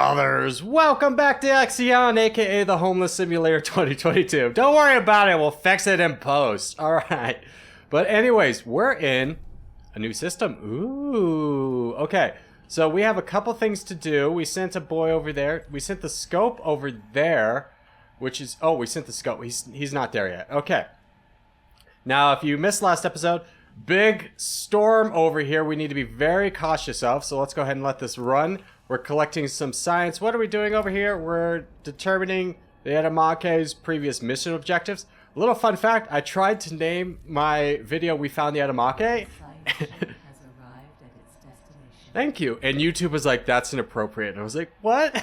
brothers, welcome back to IXION, aka the Homeless Simulator 2022. Don't worry about it, we'll fix it in post. Alright. But anyways, we're in a new system. Ooh. Okay. So we have a couple things to do. We sent a boy over there. We sent the scope over there. Which is... Oh, we sent the scope. He's not there yet. Okay. Now, if you missed last episode, big storm over here we need to be very cautious of. So let's go ahead and let this run. We're collecting some science. What are we doing over here? We're determining the Edamake's previous mission objectives. A little fun fact, I tried to name my video We Found the Edamake. Thank you. And YouTube was like, that's inappropriate. And I was like, what?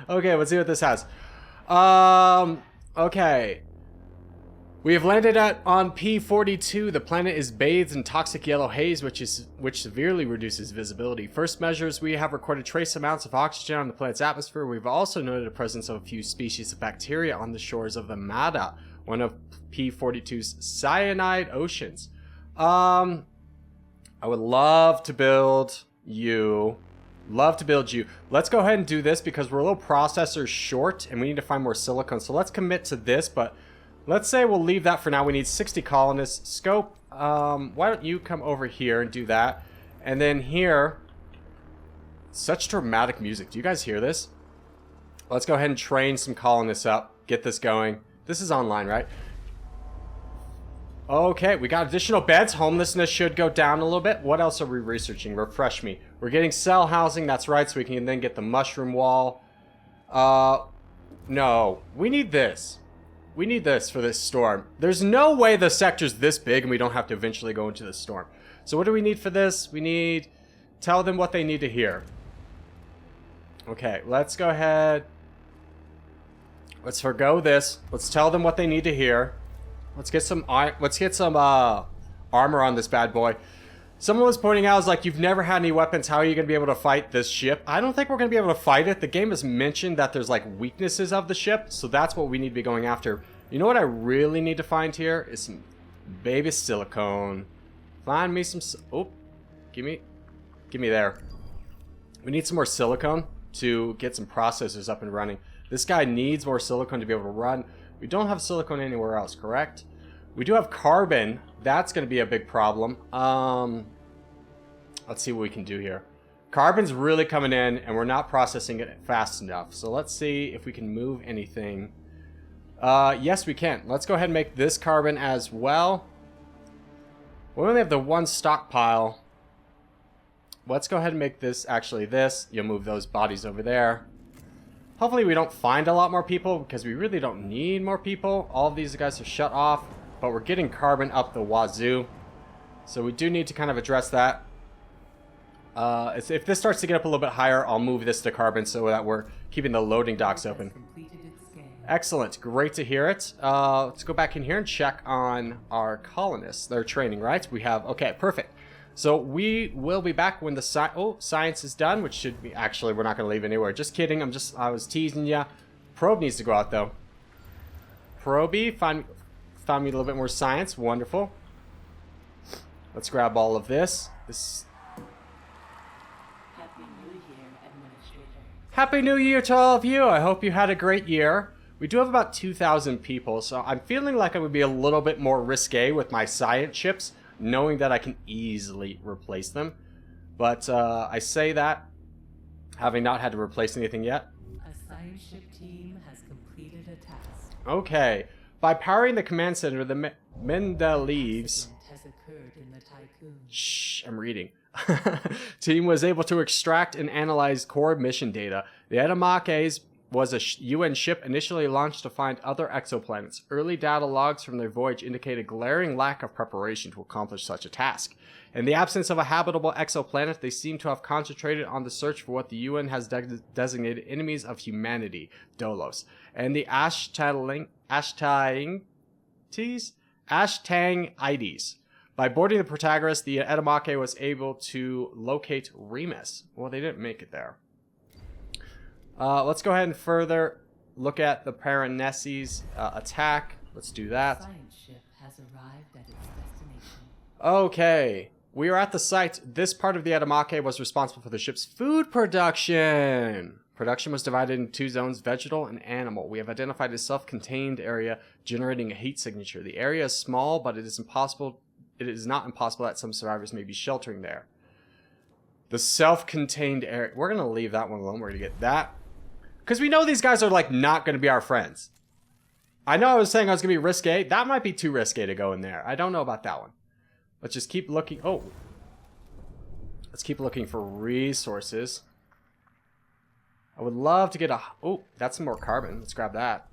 Okay, let's see what this has. Okay. We have landed on P42. The planet is bathed in toxic yellow haze, which severely reduces visibility. First measures, we have recorded trace amounts of oxygen on the planet's atmosphere. We've also noted the presence of a few species of bacteria on the shores of the Mada, one of P42's cyanide oceans. I would love to build you. Let's go ahead and do this because we're a little processor short and we need to find more silicone. So let's commit to this, but let's say we'll leave that for now. We need 60 colonists. Scope, why don't you come over here and do that? And then here, such dramatic music. Do you guys hear this? Let's go ahead and train some colonists up. Get this going. This is online, right? Okay, we got additional beds. Homelessness should go down a little bit. What else are we researching? Refresh me. We're getting cell housing. That's right, so we can then get the mushroom wall. No. We need this. We need this for this storm. There's no way the sector's this big and we don't have to eventually go into the storm. So what do we need for this? We need... Tell them what they need to hear. Okay, let's go ahead. Let's forgo this. Let's tell them what they need to hear. Let's get some armor on this bad boy. Someone was pointing out, like, you've never had any weapons. How are you going to be able to fight this ship? I don't think we're going to be able to fight it. The game has mentioned that there's, like, weaknesses of the ship. So that's what we need to be going after. You know what I really need to find here? Is some baby silicone. Find me some... Oh, give me there. We need some more silicone to get some processors up and running. This guy needs more silicone to be able to run. We don't have silicone anywhere else, correct? We do have carbon. That's going to be a big problem. Let's see what we can do here. Carbon's really coming in, and we're not processing it fast enough. So let's see if we can move anything. Yes, we can. Let's go ahead and make this carbon as well. We only have the one stockpile. Let's go ahead and make this actually this. You'll move those bodies over there. Hopefully we don't find a lot more people because we really don't need more people. All of these guys are shut off, but we're getting carbon up the wazoo. So we do need to kind of address that. If this starts to get up a little bit higher, I'll move this to carbon so that we're keeping the loading docks open. Excellent. Great to hear it. Let's go back in here and check on our colonists. They're training, right? We have... Okay, perfect. So we will be back when the science is done, which should be... Actually, we're not going to leave anywhere. Just kidding. I was teasing ya. Probe needs to go out, though. Probey, found me a little bit more science. Wonderful. Let's grab all of this. Happy New Year, Administrator. Happy New Year to all of you. I hope you had a great year. We do have about 2,000 people, so I'm feeling like I would be a little bit more risque with my science ships, knowing that I can easily replace them. But I say that, having not had to replace anything yet. A science ship team has completed a task. Okay. By powering the command center, the Mendeleeves... has occurred in the Tycoon. Shh, I'm reading. Team was able to extract and analyze core mission data. The Edamake's was a UN ship initially launched to find other exoplanets. Early data logs from their voyage indicate a glaring lack of preparation to accomplish such a task. In the absence of a habitable exoplanet, they seem to have concentrated on the search for what the UN has designated enemies of humanity, Dolos, and the Ashtangites. By boarding the Protagoras, the Edamake was able to locate Remus. Well, they didn't make it there. Let's go ahead and further look at the Paraneses attack. Let's do that. The science ship has arrived at its destination. Okay. We are at the site. This part of the Edamake was responsible for the ship's food production. Production was divided into 2 zones, vegetal and animal. We have identified a self-contained area generating a heat signature. The area is small, but it is not impossible that some survivors may be sheltering there. The self-contained area. We're going to leave that one alone. We're going to get that. Because we know these guys are, like, not going to be our friends. I know I was saying I was going to be risque. That might be too risque to go in there. I don't know about that one. Let's just keep looking. Oh. Let's keep looking for resources. I would love to get a... Oh, that's some more carbon. Let's grab that.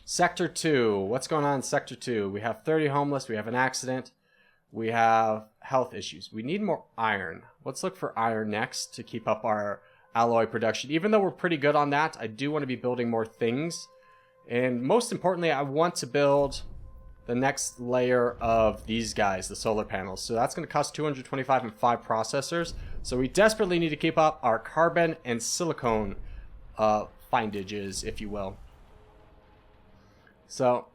Sector 2. What's going on in Sector 2? We have 30 homeless. We have an accident. We have health issues. We need more iron. Let's look for iron next to keep up our alloy production. Even though we're pretty good on that, I do want to be building more things. And most importantly, I want to build the next layer of these guys, the solar panels. So that's going to cost 225 and 5 processors. So we desperately need to keep up our carbon and silicone findages, if you will. So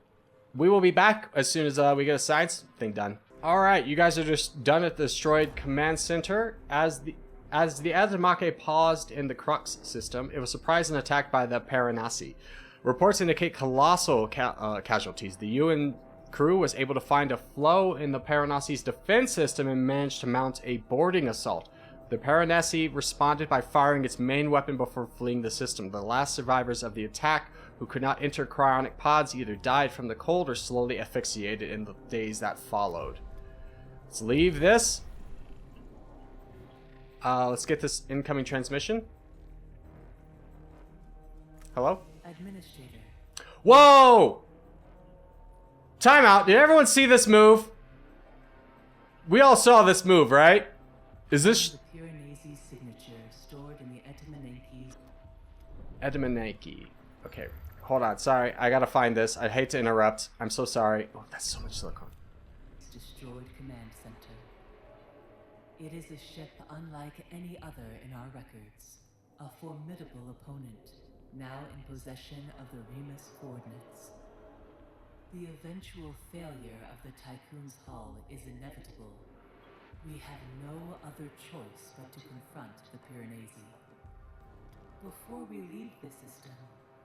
we will be back as soon as we get a science thing done. Alright, you guys are just done at the destroyed command center. As the Azumake paused in the Crux system, it was surprised and attacked by the Paranasi. Reports indicate colossal casualties. The UN crew was able to find a flaw in the Paranasi's defense system and managed to mount a boarding assault. The Paranasi responded by firing its main weapon before fleeing the system. The last survivors of the attack, who could not enter cryonic pods, either died from the cold or slowly asphyxiated in the days that followed. Let's leave this. Let's get this incoming transmission. Hello? Administrator. Whoa! Time out. Did everyone see this move? We all saw this move, right? Is this... The Piranesi signature stored in the Etamanenki. Etamanenki. Okay, hold on. Sorry, I gotta find this. I hate to interrupt. I'm so sorry. Oh, that's so much silicone. Destroyed command center. It is a ship unlike any other in our records. A formidable opponent, now in possession of the Remus coordinates. The eventual failure of the Tycoon's hull is inevitable. We have no other choice but to confront the Piranesi. Before we leave the system,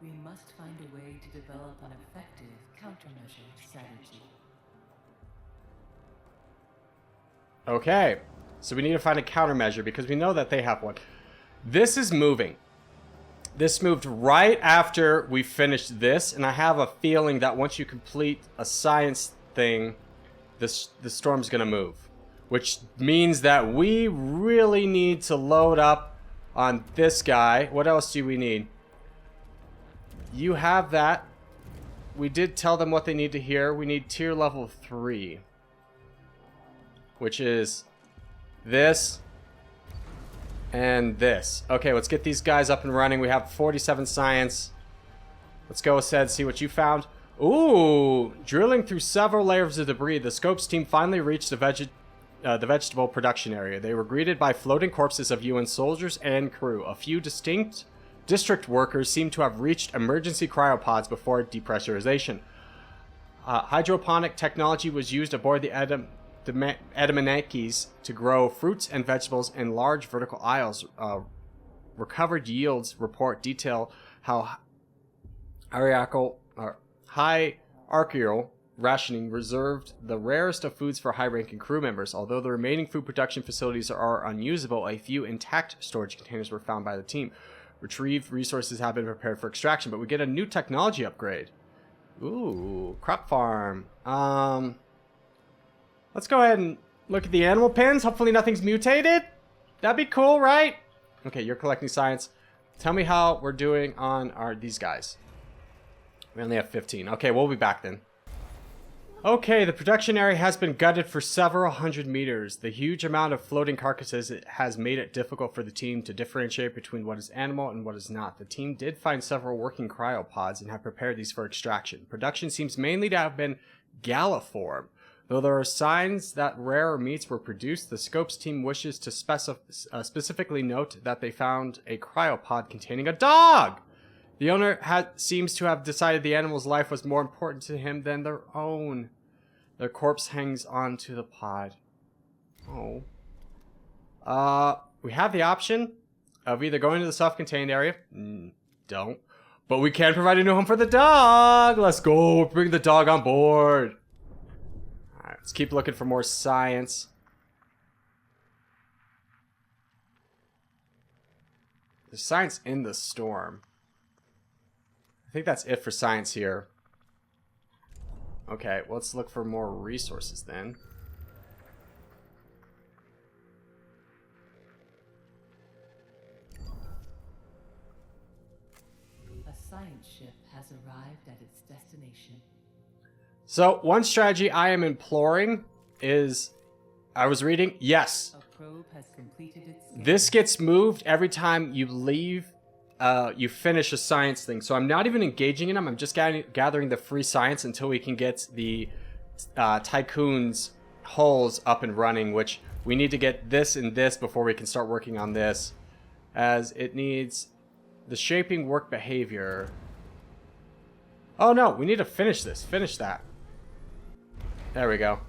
we must find a way to develop an effective countermeasure strategy. Okay, so we need to find a countermeasure because we know that they have one. This is moving. This moved right after we finished this, and I have a feeling that once you complete a science thing, the storm's gonna move. Which means that we really need to load up on this guy. What else do we need? You have that. We did tell them what they need to hear. We need tier level 3. Which is this and this. Okay, let's get these guys up and running. We have 47 science. Let's go ahead, see what you found. Ooh, drilling through several layers of debris, the Scopes team finally reached the vegetable production area. They were greeted by floating corpses of UN soldiers and crew. A few distinct district workers seem to have reached emergency cryopods before depressurization. Hydroponic technology was used aboard the Edamanakis to grow fruits and vegetables in large vertical aisles. Recovered yields report detail how hierarchical rationing reserved the rarest of foods for high-ranking crew members. Although the remaining food production facilities are unusable, a few intact storage containers were found by the team. Retrieved resources have been prepared for extraction, but we get a new technology upgrade. Ooh, crop farm. Let's go ahead and look at the animal pens. Hopefully nothing's mutated. That'd be cool, right? Okay, you're collecting science. Tell me how we're doing on these guys. We only have 15. Okay, we'll be back then. Okay, the production area has been gutted for several hundred meters. The huge amount of floating carcasses has made it difficult for the team to differentiate between what is animal and what is not. The team did find several working cryopods and have prepared these for extraction. Production seems mainly to have been galliform. Though there are signs that rarer meats were produced, the Scopes team wishes to specifically note that they found a cryopod containing a dog! The owner seems to have decided the animal's life was more important to him than their own. Their corpse hangs onto the pod. Oh. We have the option of either going to the self-contained area. Don't. But we can provide a new home for the dog. Let's go. Bring the dog on board. Alright, let's keep looking for more science. There's science in the storm. I think that's it for science here. Okay, well, let's look for more resources then. A science ship has arrived at its destination. So, one strategy I am imploring is, I was reading, yes. A probe has completed its scan. This gets moved every time you leave, you finish a science thing. So I'm not even engaging in them. I'm just gathering the free science until we can get the Tycoon's hulls up and running, which we need to get this and this before we can start working on this. As it needs the shaping work behavior. Oh no, we need to finish this. Finish that. There we go.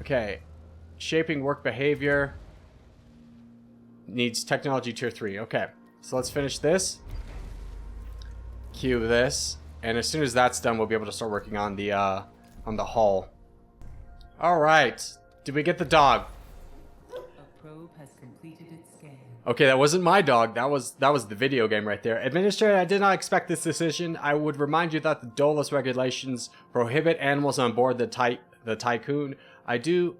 Okay. Shaping work behavior needs technology tier 3. Okay, so let's finish this. Cue this, and as soon as that's done, we'll be able to start working on the hull. All right, did we get the dog? A probe has completed its scan. Okay, that wasn't my dog. That was the video game right there. Administrator, I did not expect this decision. I would remind you that the Dolus regulations prohibit animals on board the Tycoon. I do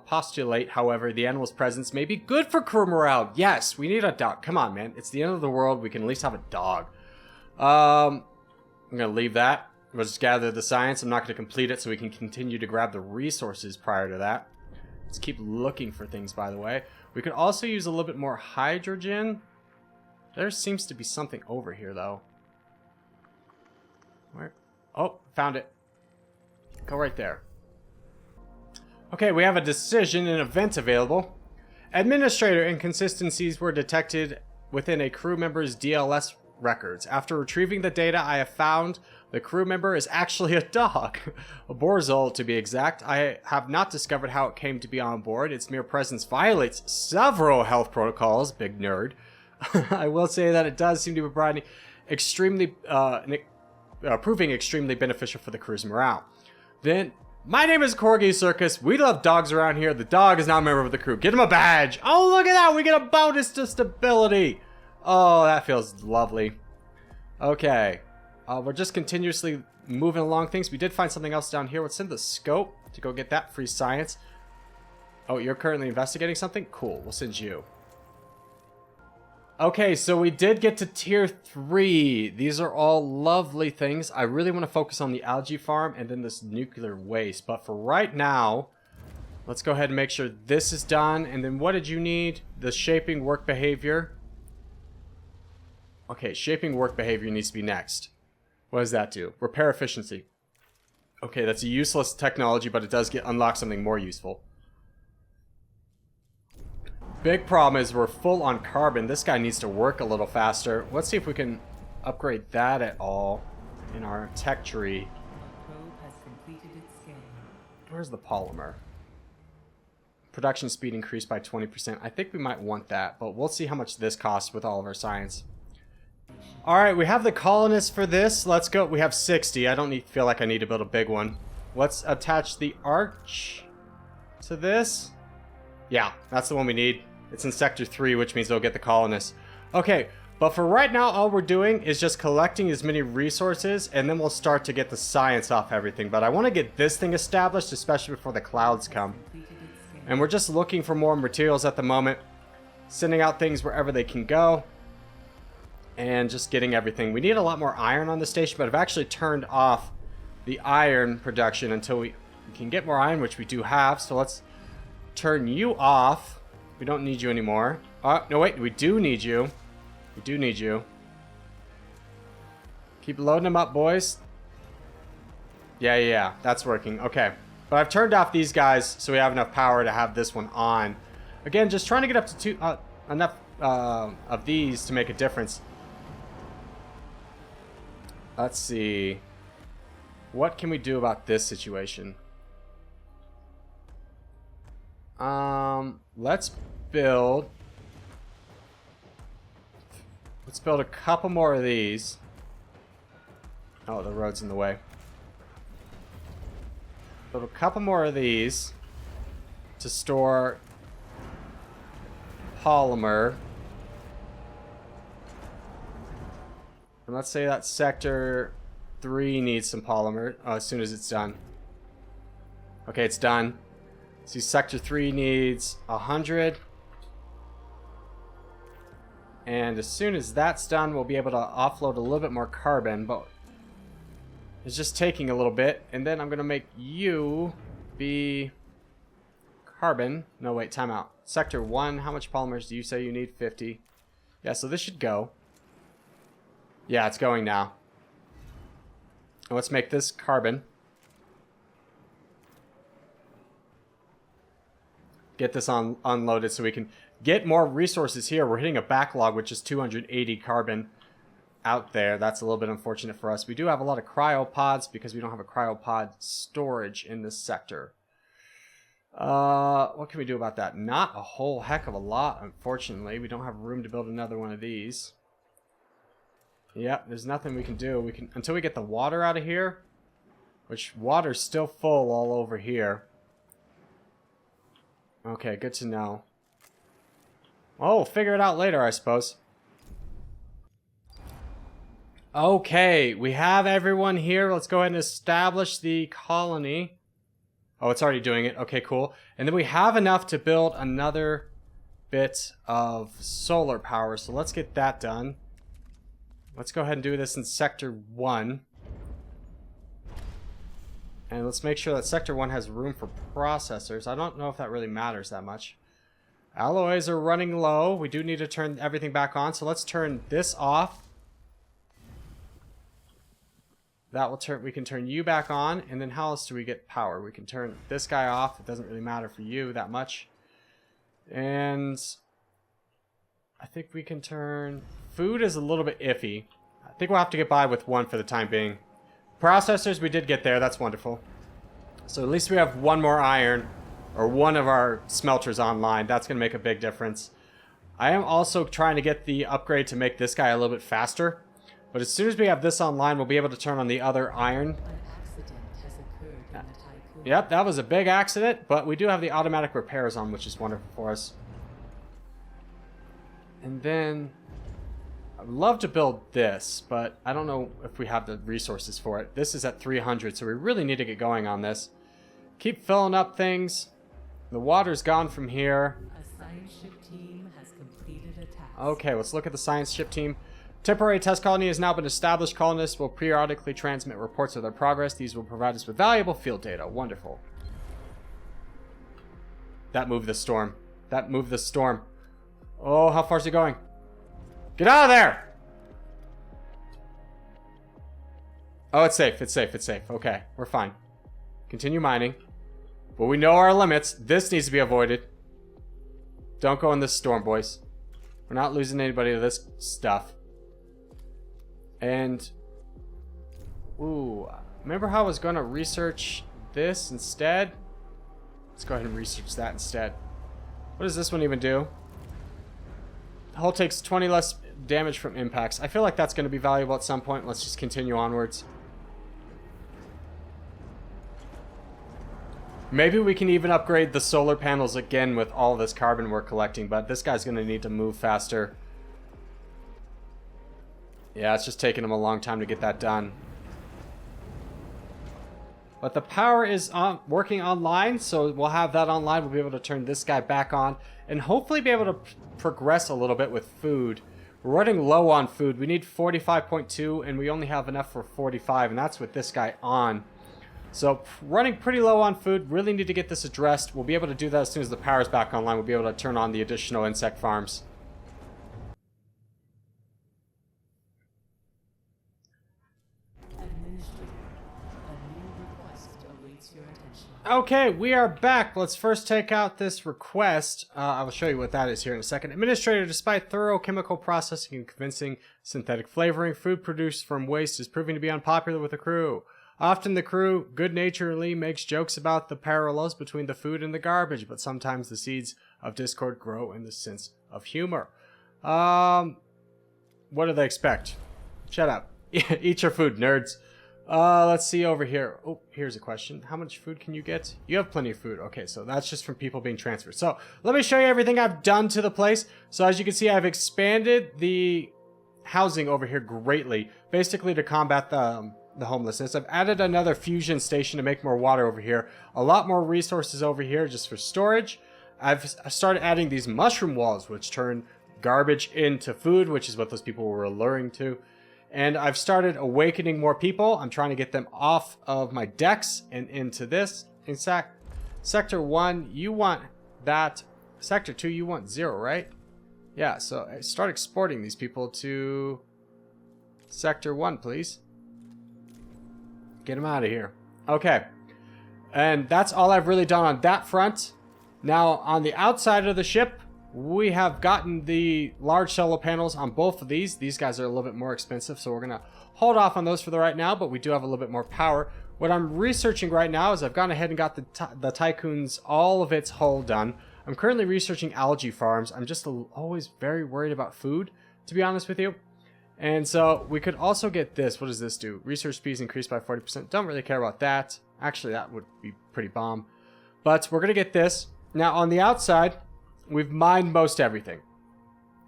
postulate, however, the animal's presence may be good for crew morale. Yes, we need a dog. Come on, man. It's the end of the world. We can at least have a dog. I'm going to leave that. We'll just gather the science. I'm not going to complete it so we can continue to grab the resources prior to that. Let's keep looking for things, by the way. We could also use a little bit more hydrogen. There seems to be something over here, though. Where? Oh, found it. Go right there. Okay, we have a decision and event available. Administrator inconsistencies were detected within a crew member's DLS records. After retrieving the data, I have found the crew member is actually a dog. A Borzol, to be exact. I have not discovered how it came to be on board. Its mere presence violates several health protocols. Big nerd. I will say that it does seem to be providing proving extremely beneficial for the crew's morale. Then, my name is Corgi, Circus. We love dogs around here. The dog is now a member of the crew. Get him a badge. Oh, look at that. We get a bonus to stability. Oh, that feels lovely. Okay. We're just continuously moving along things. We did find something else down here. Let's send the scope to go get that free science. Oh, you're currently investigating something? Cool. We'll send you. Okay, so we did get to tier 3. These are all lovely things. I really want to focus on the algae farm and then this nuclear waste. But for right now, let's go ahead and make sure this is done. And then what did you need? The shaping work behavior. Okay, shaping work behavior needs to be next. What does that do? Repair efficiency. Okay, that's a useless technology, but it does unlock something more useful. Big problem is we're full on carbon. This guy needs to work a little faster. Let's see if we can upgrade that at all in our tech tree. A probe has completed its scan. Where's the polymer? Production speed increased by 20%. I think we might want that, but we'll see how much this costs with all of our science. Alright, we have the colonists for this. Let's go. We have 60. I don't feel like I need to build a big one. Let's attach the arch to this. Yeah, that's the one we need. It's in Sector 3, which means they'll get the colonists. Okay, but for right now, all we're doing is just collecting as many resources, and then we'll start to get the science off everything. But I want to get this thing established, especially before the clouds come. And we're just looking for more materials at the moment. Sending out things wherever they can go. And just getting everything. We need a lot more iron on the station, but I've actually turned off the iron production until we can get more iron, which we do have. So let's turn you off. We don't need you anymore. No, wait. We do need you. We do need you. Keep loading them up, boys. Yeah. That's working. Okay. But I've turned off these guys so we have enough power to have this one on. Again, just trying to get up to enough of these to make a difference. Let's see. What can we do about this situation? Let's build a couple more of these. Oh, the road's in the way. Build a couple more of these to store polymer. And let's say that sector 3 needs some polymer as soon as it's done. Okay, it's done. See, sector 3 needs 100. And as soon as that's done, we'll be able to offload a little bit more carbon, but it's just taking a little bit. And then I'm going to make you be carbon. No, wait, time out. Sector 1, how much polymers do you say you need? 50. Yeah, so this should go. Yeah, it's going now. And let's make this carbon. Get this unloaded so we can get more resources here. We're hitting a backlog with just 280 carbon out there. That's a little bit unfortunate for us. We do have a lot of cryopods because we don't have a cryopod storage in this sector. What can we do about that? Not a whole heck of a lot, unfortunately. We don't have room to build another one of these. Yep, there's nothing we can do. Until we get the water out of here, which water's still full all over here. Okay, good to know. Well, we'll figure it out later, I suppose. Okay, we have everyone here. Let's go ahead and establish the colony. Oh, it's already doing it. Okay, cool. And then we have enough to build another bit of solar power. So let's get that done. Let's go ahead and do this in Sector 1. And let's make sure that Sector 1 has room for processors. I don't know if that really matters that much. Alloys are running low. We do need to turn everything back on. So let's turn this off. That will turn. We can turn you back on. And then how else do we get power? We can turn this guy off. It doesn't really matter for you that much. And I think we can turn... Food is a little bit iffy. I think we'll have to get by with one for the time being. Processors, we did get there. That's wonderful. So at least we have one more iron, or one of our smelters online. That's going to make a big difference. I am also trying to get the upgrade to make this guy a little bit faster. But as soon as we have this online, we'll be able to turn on the other iron. An accident has occurred in the tycoon. Yep, that was a big accident, but we do have the automatic repairs on, which is wonderful for us. And then... I would love to build this, but I don't know if we have the resources for it. This is at 300, so we really need to get going on this. Keep filling up things. The water's gone from here. A science ship team has completed a task. Okay, let's look at the science ship team. Temporary test colony has now been established. Colonists will periodically transmit reports of their progress. These will provide us with valuable field data. Wonderful. That moved the storm. That moved the storm. Oh, how far is it going? Get out of there! Oh, it's safe. It's safe. It's safe. Okay, we're fine. Continue mining. But we know our limits. This needs to be avoided. Don't go in this storm, boys. We're not losing anybody to this stuff. And... Ooh. Remember how I was going to research this instead? Let's go ahead and research that instead. What does this one even do? The hull takes 20 less damage from impacts. I feel like that's going to be valuable at some point. Let's just continue onwards. Maybe we can even upgrade the solar panels again with all this carbon we're collecting, but this guy's going to need to move faster. Yeah, it's just taking him a long time to get that done. But the power is working online, so we'll have that online. We'll be able to turn this guy back on and hopefully be able to progress a little bit with food. We're running low on food. We need 45.2 and we only have enough for 45, and that's with this guy on. So running pretty low on food. Really need to get this addressed. We'll be able to do that as soon as the power's back online. We'll be able to turn on the additional insect farms. Okay, we are back. Let's first take out this request. I will show you what that is here in a second. Administrator, despite thorough chemical processing and convincing synthetic flavoring, food produced from waste is proving to be unpopular with the crew. Often the crew good-naturedly makes jokes about the parallels between the food and the garbage, but sometimes the seeds of discord grow in the sense of humor. What do they expect? Shut up. Eat your food, nerds. Let's see over here. Oh, here's a question. How much food can you get? You have plenty of food. Okay, so that's just from people being transferred. So let me show you everything I've done to the place. So as you can see, I've expanded the housing over here greatly, basically to combat the homelessness. I've added another fusion station to make more water over here. A lot more resources over here just for storage. I've started adding these mushroom walls, which turn garbage into food, which is what those people were alluring to. And I've started awakening more people. I'm trying to get them off of my decks and into this. In fact, Sector 1, you want that. Sector 2, you want 0, right? Yeah, so I start exporting these people to Sector 1, please. Get them out of here. Okay. And that's all I've really done on that front. Now, on the outside of the ship, we have gotten the large solar panels on both of these. These guys are a little bit more expensive, so we're going to hold off on those for the right now, but we do have a little bit more power. What I'm researching right now is I've gone ahead and got the Tycoon's all of its hull done. I'm currently researching algae farms. I'm just always very worried about food, to be honest with you. And so we could also get this. What does this do? Research speeds increased by 40%. Don't really care about that. Actually, that would be pretty bomb. But we're going to get this. Now, on the outside, we've mined most everything.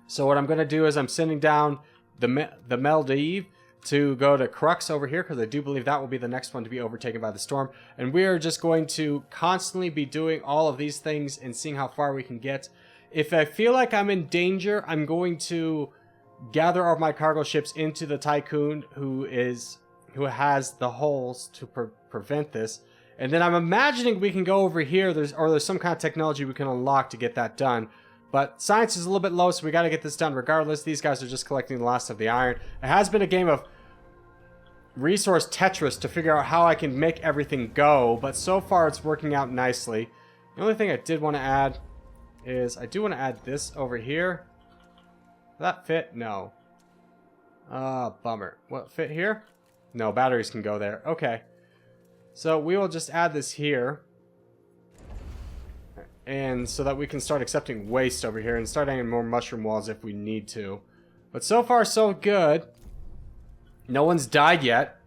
So what I'm going to do is I'm sending down the Maldive to go to Crux over here, because I do believe that will be the next one to be overtaken by the storm. And we are just going to constantly be doing all of these things and seeing how far we can get. If I feel like I'm in danger, I'm going to gather all of my cargo ships into the Tycoon, who has the holes to prevent this. And then I'm imagining we can go over here, there's some kind of technology we can unlock to get that done. But science is a little bit low, so we got to get this done regardless. These guys are just collecting the last of the iron. It has been a game of resource Tetris to figure out how I can make everything go, but so far it's working out nicely. The only thing I did want to add is I do want to add this over here. Will that fit? No. Bummer. Will it fit here? No, batteries can go there. Okay. So we will just add this here. And so that we can start accepting waste over here and start adding more mushroom walls if we need to. But so far, so good. No one's died yet.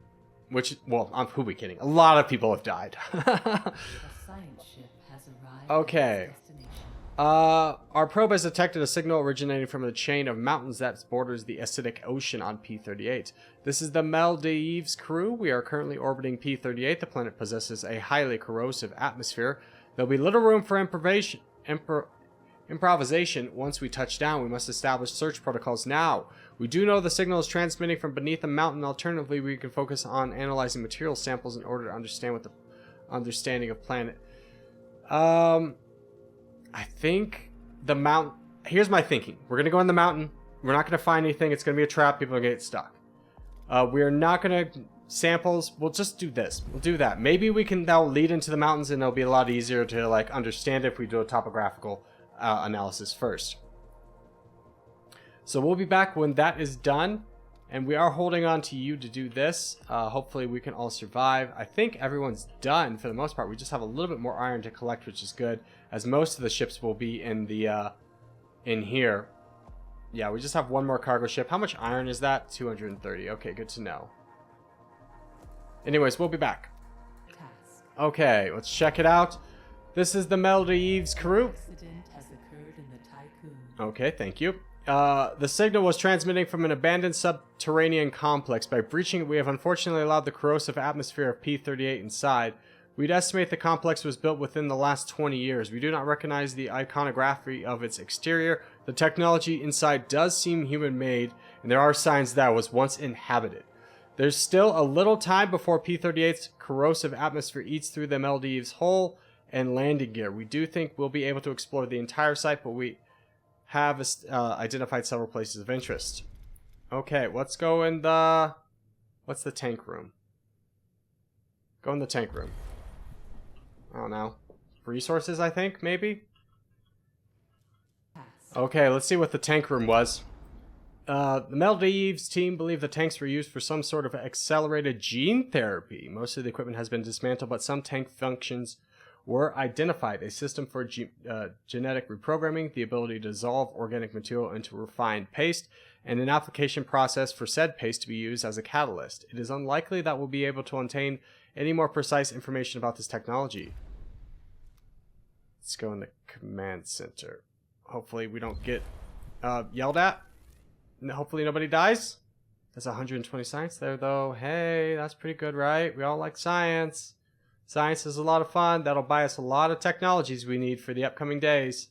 Which, well, who are we kidding? A lot of people have died. A science ship has arrived. Okay. Our probe has detected a signal originating from a chain of mountains that borders the acidic ocean on P38. This is the Maldives crew. We are currently orbiting P38. The planet possesses a highly corrosive atmosphere. There'll be little room for improvisation once we touch down. We must establish search protocols now. We do know the signal is transmitting from beneath the mountain. Alternatively, we can focus on analyzing material samples in order to understand what the understanding of planet. I think the mountain... Here's my thinking. We're going to go in the mountain. We're not going to find anything. It's going to be a trap. People are going to get stuck. We are not going to... Samples. We'll just do this. We'll do that. Maybe we can... That'll lead into the mountains and it'll be a lot easier to like understand if we do a topographical analysis first. So we'll be back when that is done. And we are holding on to you to do this. Hopefully we can all survive. I think everyone's done for the most part. We just have a little bit more iron to collect, which is good, as most of the ships will be in the in here. Yeah, we just have one more cargo ship. How much iron is that? 230. Okay, good to know. Anyways, we'll be back. Task. Okay, let's check it out. This is the Maldives crew. Accident has occurred in the Tycoon. Okay, thank you. The signal was transmitting from an abandoned subterranean complex. By breaching it, we have unfortunately allowed the corrosive atmosphere of P38 inside. We'd estimate the complex was built within the last 20 years. We do not recognize the iconography of its exterior. The technology inside does seem human-made, and there are signs that it was once inhabited. There's still a little time before P38's corrosive atmosphere eats through the Maldives' hull and landing gear. We do think we'll be able to explore the entire site, but we have identified several places of interest. Okay, let's go in the... What's the tank room? Go in the tank room. I don't know. Resources, I think, maybe? Okay, let's see what the tank room was. The Maldives team believe the tanks were used for some sort of accelerated gene therapy. Most of the equipment has been dismantled, but some tank functions were identified. A system for genetic reprogramming, the ability to dissolve organic material into refined paste, and an application process for said paste to be used as a catalyst. It is unlikely that we'll be able to obtain any more precise information about this technology. Let's go in the command center. Hopefully we don't get yelled at. Hopefully nobody dies. That's 120 science there, though. Hey, that's pretty good, right? We all like science. Science is a lot of fun. That'll buy us a lot of technologies we need for the upcoming days.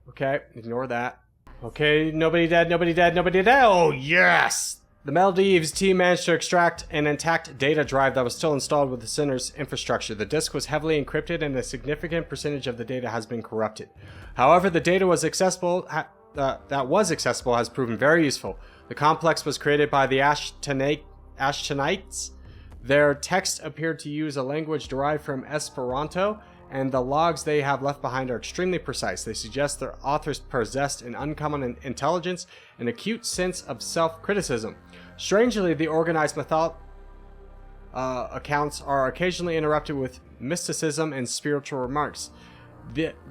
Okay, ignore that. Okay, nobody dead, nobody dead, nobody dead. Oh, yes! The Maldives team managed to extract an intact data drive that was still installed with the center's infrastructure. The disk was heavily encrypted and a significant percentage of the data has been corrupted. However, the data was accessible, has proven very useful. The complex was created by the Ashtonites. Their text appeared to use a language derived from Esperanto, and the logs they have left behind are extremely precise. They suggest their authors possessed an uncommon intelligence and acute sense of self-criticism. Strangely, the organized accounts are occasionally interrupted with mysticism and spiritual remarks.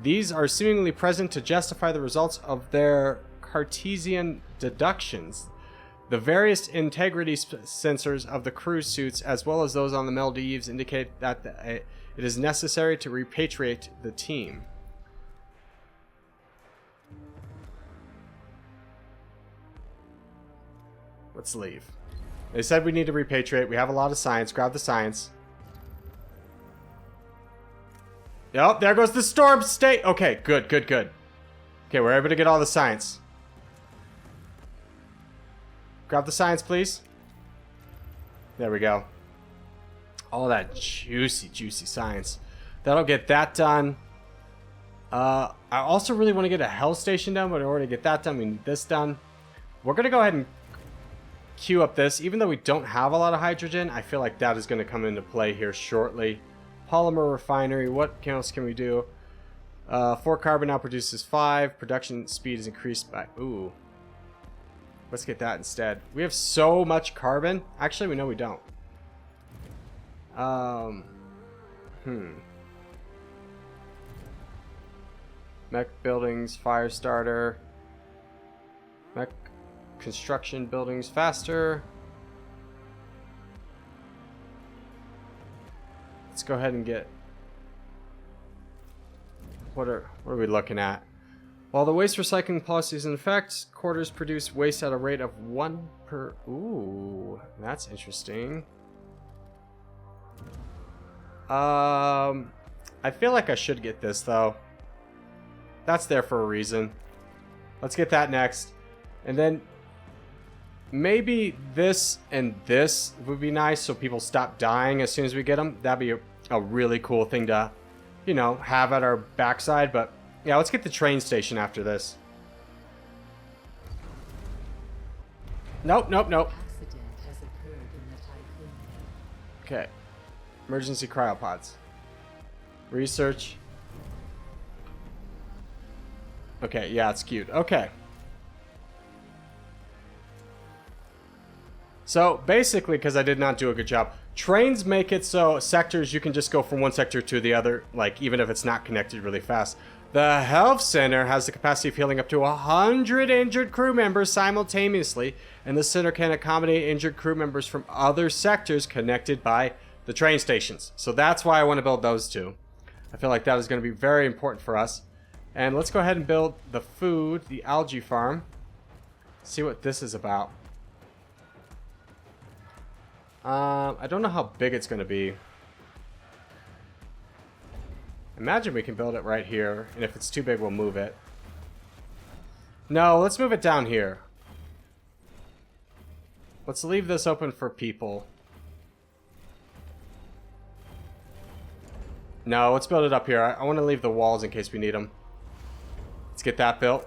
These are seemingly present to justify the results of their Cartesian deductions. The various integrity sensors of the crew suits, as well as those on the Maldives, indicate that it is necessary to repatriate the team. Let's leave. They said we need to repatriate. We have a lot of science. Grab the science. Yep, there goes the storm state. Okay, good, good, good. Okay, we're able to get all the science. Grab the science, please. There we go. All that juicy, juicy science. That'll get that done. I also really want to get a hell station done, but in order to get that done, we need this done. We're going to go ahead and queue up this. Even though we don't have a lot of hydrogen, I feel like that is going to come into play here shortly. Polymer refinery. What else can we do? 4 carbon now produces 5. Production speed is increased by... Ooh. Let's get that instead. We have so much carbon. Actually, we know we don't. Mech buildings, fire starter. Mech construction buildings faster. Let's go ahead and get... What are we looking at? While the waste recycling policy is in effect, quarters produce waste at a rate of 1 per... Ooh, that's interesting. I feel like I should get this, though. That's there for a reason. Let's get that next. And then maybe this and this would be nice so people stop dying as soon as we get them. That'd be a really cool thing to, you know, have at our backside, but... Yeah, let's get the train station after this. Nope, nope, nope. Accident has occurred in the typhoon. Okay. Emergency cryopods. Research. Okay, yeah, it's cute. Okay. So, basically, because I did not do a good job, trains make it so sectors, you can just go from one sector to the other, like, even if it's not connected really fast. The health center has the capacity of healing up to 100 injured crew members simultaneously, and the center can accommodate injured crew members from other sectors connected by the train stations. So that's why I want to build those two. I feel like that is going to be very important for us. And let's go ahead and build the food, the algae farm. See what this is about. I don't know how big it's going to be. Imagine we can build it right here, and if it's too big, we'll move it. No, let's move it down here. Let's leave this open for people. No, let's build it up here. I want to leave the walls in case we need them. Let's get that built.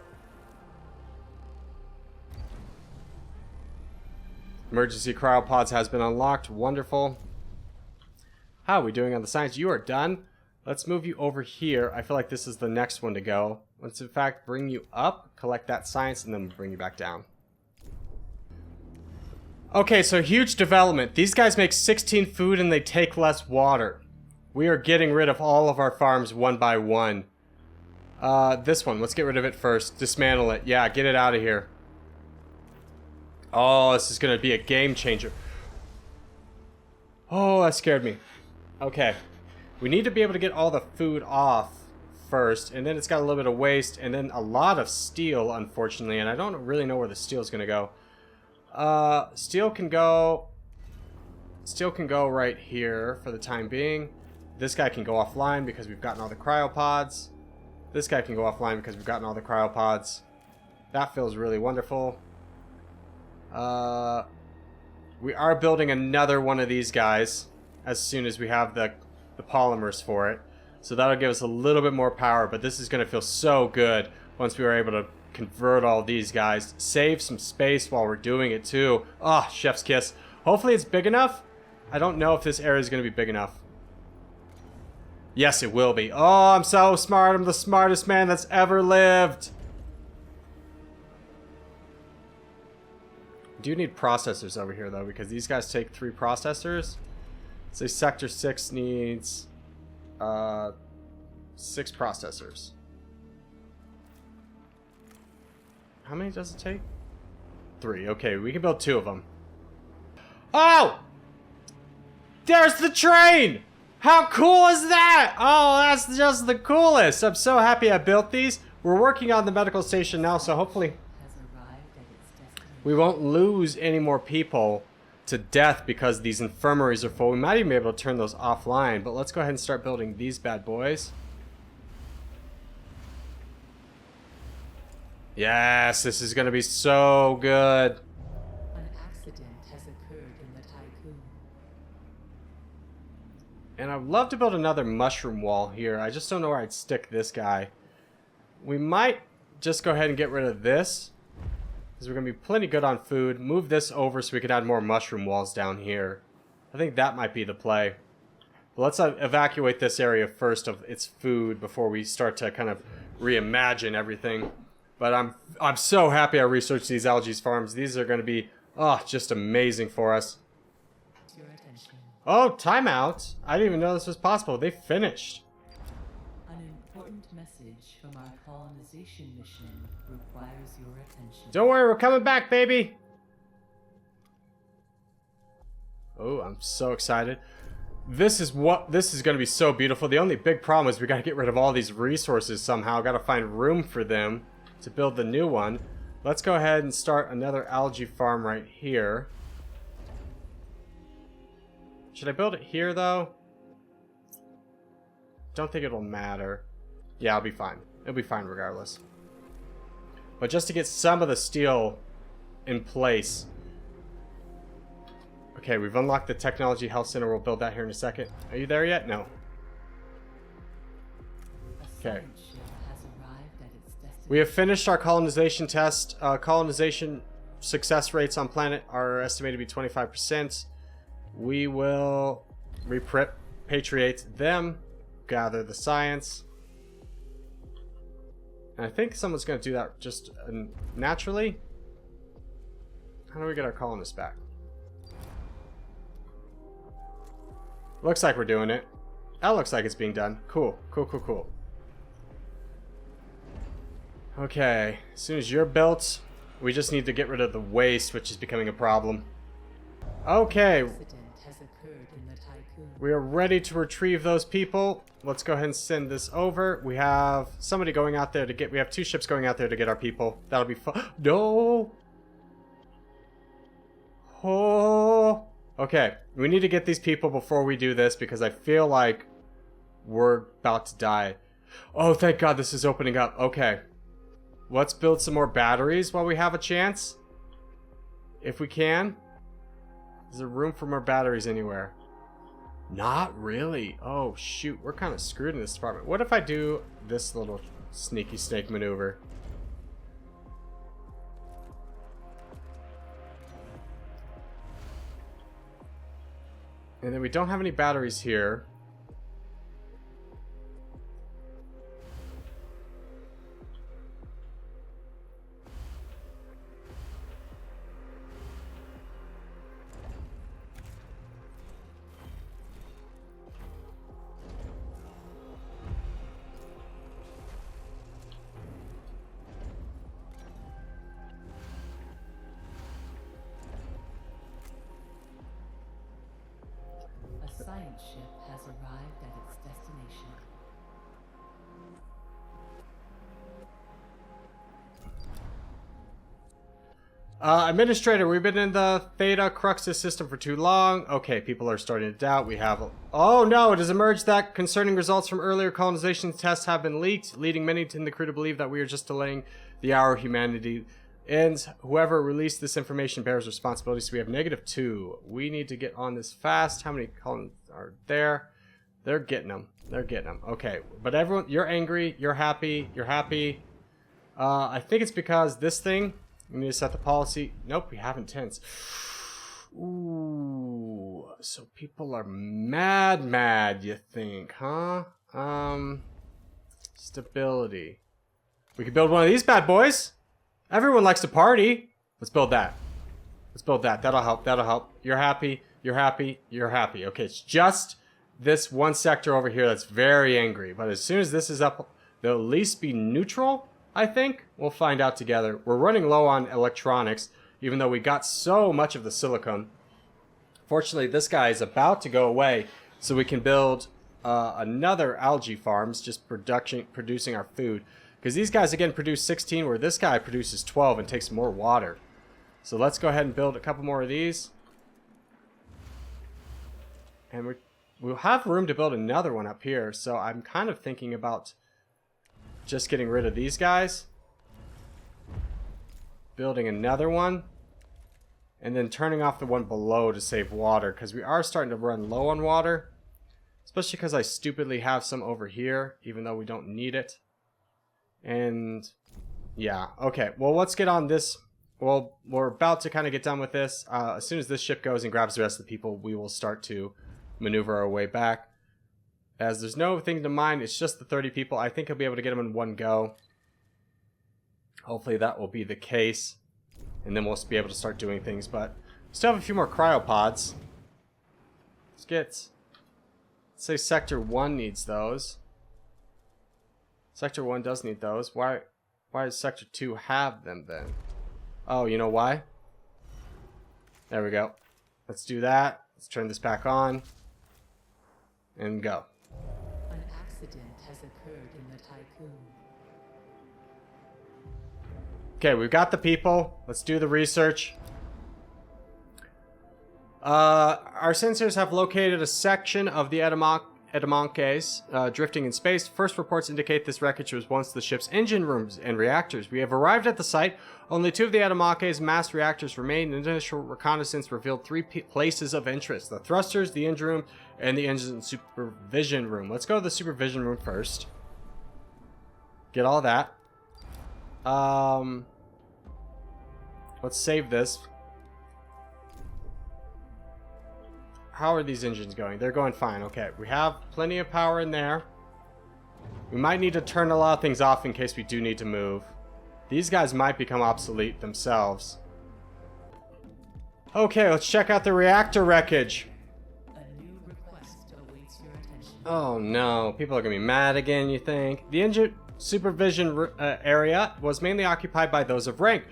Emergency cryopods has been unlocked. Wonderful. How are we doing on the science? You are done. Let's move you over here. I feel like this is the next one to go. Let's in fact bring you up, collect that science, and then bring you back down. Okay, so huge development. These guys make 16 food and they take less water. We are getting rid of all of our farms one by one. This one, let's get rid of it first. Dismantle it. Yeah, get it out of here. Oh, this is gonna be a game changer. Oh, that scared me. Okay. We need to be able to get all the food off first, and then it's got a little bit of waste, and then a lot of steel, unfortunately, and I don't really know where the steel is gonna go. Steel can go right here for the time being. This guy can go offline because we've gotten all the cryopods. This guy can go offline because we've gotten all the cryopods. That feels really wonderful. We are building another one of these guys as soon as we have the polymers for it. So that'll give us a little bit more power, but this is going to feel so good once we are able to convert all these guys. Save some space while we're doing it too. Oh, chef's kiss. Hopefully it's big enough. I don't know if this area is going to be big enough. Yes, it will be. Oh, I'm so smart. I'm the smartest man that's ever lived. Do need processors over here though, because these guys take 3 processors. Say sector 6 needs 6 processors. How many does it take? 3. Okay, we can build 2 of them. Oh! There's the train! How cool is that? Oh, that's just the coolest. I'm so happy I built these. We're working on the medical station now, so hopefully we won't lose any more people to death because these infirmaries are full. We might even be able to turn those offline, but let's go ahead and start building these bad boys. Yes, this is going to be so good. An accident has occurred in the tycoon. And I'd love to build another mushroom wall here. I just don't know where I'd stick this guy. We might just go ahead and get rid of this, because we're going to be plenty good on food. Move this over so we can add more mushroom walls down here. I think that might be the play. But let's evacuate this area first of its food before we start to kind of reimagine everything. But I'm so happy I researched these algae farms. These are going to be, oh, just amazing for us. Your attention. Oh, timeout. I didn't even know this was possible. They finished. An important message from our colonization mission requires your attention. Don't worry, we're coming back, baby. Oh, I'm so excited. This is going to be so beautiful. The only big problem is we got to get rid of all these resources somehow. Got to find room for them to build the new one. Let's go ahead and start another algae farm right here. Should I build it here though? Don't think it'll matter. Yeah, it'll be fine. It'll be fine regardless. But just to get some of the steel in place. Okay, we've unlocked the Technology Health Center. We'll build that here in a second. Are you there yet? No. Okay. We have finished our colonization test. Colonization success rates on planet are estimated to be 25%. We will repatriate them, gather the science. And I think someone's going to do that just naturally. How do we get our colonists back? Looks like we're doing it. That looks like it's being done. Cool, cool, cool, cool. Okay, as soon as you're built, we just need to get rid of the waste, which is becoming a problem. Okay. We are ready to retrieve those people. Let's go ahead and send this over. We have somebody going out there to get... We have 2 ships going out there to get our people. That'll be fun. No! Oh! Okay, we need to get these people before we do this because I feel like we're about to die. Oh, thank God this is opening up. Okay. Let's build some more batteries while we have a chance. If we can. Is there room for more batteries anywhere? Not really. Oh, shoot. We're kind of screwed in this department. What if I do this little sneaky snake maneuver? And then we don't have any batteries here. opponent's ship has arrived at its destination. Administrator, we've been in the Theta Cruxus system for too long. Okay, people are starting to doubt. We have... Oh no, it has emerged that concerning results from earlier colonization tests have been leaked, leading many in the crew to believe that we are just delaying the hour of humanity ends. Whoever released this information bears responsibility, so we have -2. We need to get on this fast. How many colonies are there? They're getting them. They're getting them. Okay, but everyone... You're angry. You're happy. You're happy. I think it's because this thing... We need to set the policy. Nope, we have intense. Ooh, so people are mad, you think, huh? Stability. We could build one of these bad boys. Everyone likes to party. Let's build that. Let's build that. That'll help. That'll help. You're happy. You're happy. You're happy. Okay, it's just this one sector over here that's very angry. But as soon as this is up, they'll at least be neutral. I think we'll find out together. We're running low on electronics, even though we got so much of the silicon. Fortunately, this guy is about to go away, so we can build another algae farms, just producing our food. Because these guys, again, produce 16, where this guy produces 12 and takes more water. So let's go ahead and build a couple more of these. And we'll have room to build another one up here, so I'm kind of thinking about... just getting rid of these guys, building another one, and then turning off the one below to save water, because we are starting to run low on water, especially because I stupidly have some over here, even though we don't need it. And yeah, okay, well, let's get on this. Well, we're about to kind of get done with this. As soon as this ship goes and grabs the rest of the people, we will start to maneuver our way back. As there's no thing to mine, it's just the 30 people. I think I'll be able to get them in one go. Hopefully that will be the case. And then we'll be able to start doing things. But we still have a few more cryopods. Let's get... Let's say Sector 1 needs those. Sector 1 does need those. Why does Sector 2 have them then? Oh, you know why? There we go. Let's do that. Let's turn this back on. And go. An accident has occurred in the Tycoon. Okay, we've got the people. Let's do the research. Our sensors have located a section of the Edamonkes drifting in space. First reports indicate this wreckage was once the ship's engine rooms and reactors. We have arrived at the site. Only 2 of the Edamonkes mass reactors remain. Initial reconnaissance revealed 3 places of interest: the thrusters, the engine room, and the engine supervision room. Let's go to the supervision room first. Get all that. Let's save this. How are these engines going? They're going fine. Okay, we have plenty of power in there. We might need to turn a lot of things off in case we do need to move. These guys might become obsolete themselves. Okay, let's check out the reactor wreckage. A new request awaits your attention. Oh no, people are gonna be mad again, you think? The engine supervision area was mainly occupied by those of rank.